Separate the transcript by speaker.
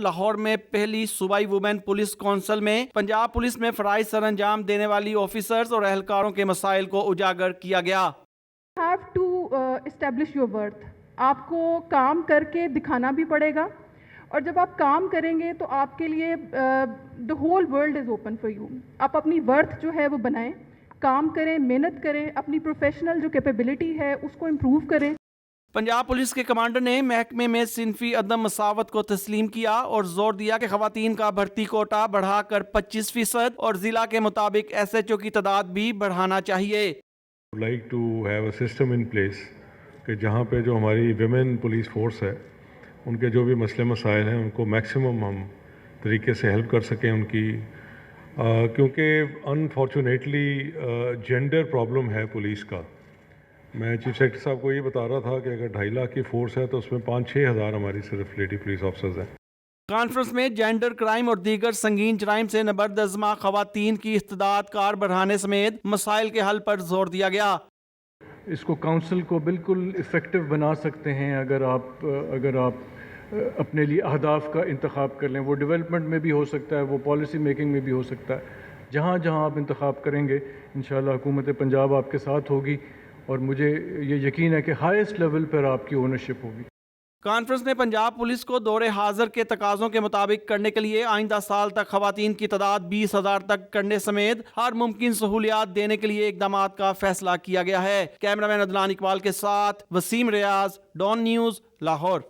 Speaker 1: لاہور میں پہلی صوبائی وومن پولیس کونسل میں پنجاب پولیس میں فرائض سر انجام دینے والی آفیسرز اور اہلکاروں کے مسائل کو اجاگر کیا گیا۔
Speaker 2: have to establish your worth. آپ کو کام کر کے دکھانا بھی پڑے گا، اور جب آپ کام کریں گے تو آپ کے لیے the whole world is open for you. آپ اپنی ورتھ جو ہے وہ بنائیں، کام کریں، محنت کریں، اپنی پروفیشنل جو کیپیبلٹی ہے اس کو امپروو کریں۔
Speaker 1: پنجاب پولیس کے کمانڈر نے محکمے میں صنفی عدم مساوت کو تسلیم کیا اور زور دیا کہ خواتین کا بھرتی کوٹا بڑھا کر 25% اور ضلع کے مطابق SHO کی تعداد بھی بڑھانا چاہیے۔
Speaker 3: like to have a system in place کہ جہاں پہ جو ہماری ویمن پولیس فورس ہے ان کے جو بھی مسئلے مسائل ہیں ان کو میکسیمم ہم طریقے سے ہیلپ کر سکیں ان کی، کیونکہ انفارچونیٹلی جینڈر پرابلم ہے پولیس کا۔ میں چیف سیکرٹری صاحب کو یہ بتا رہا تھا کہ اگر 2.5 لاکھ کی فورس ہے تو اس میں 5-6 ہزار ہماری صرف لیڈی پولیس آفیسرز ہیں۔
Speaker 1: کانفرنس میں جینڈر کرائم اور دیگر سنگین جرائم سے نبردازمہ خواتین کی استعداد کار بڑھانے سمیت مسائل کے حل پر زور دیا گیا۔
Speaker 4: اس کو کونسل کو بالکل افیکٹو بنا سکتے ہیں اگر آپ اپنے لیے اہداف کا انتخاب کر لیں۔ وہ ڈیولپمنٹ میں بھی ہو سکتا ہے، وہ پالیسی میکنگ میں بھی ہو سکتا ہے۔ جہاں جہاں آپ انتخاب کریں گے انشاءاللہ حکومت پنجاب آپ کے ساتھ ہوگی، اور مجھے یہ یقین ہے کہ ہائیسٹ لیول پر آپ کی اونرشپ ہوگی۔
Speaker 1: کانفرنس نے پنجاب پولیس کو دور حاضر کے تقاضوں کے مطابق کرنے کے لیے آئندہ سال تک خواتین کی تعداد 20,000 تک کرنے سمیت ہر ممکن سہولیات دینے کے لیے اقدامات کا فیصلہ کیا گیا ہے۔ کیمرہ مین عدنان اقبال کے ساتھ وسیم ریاض، ڈان نیوز، لاہور۔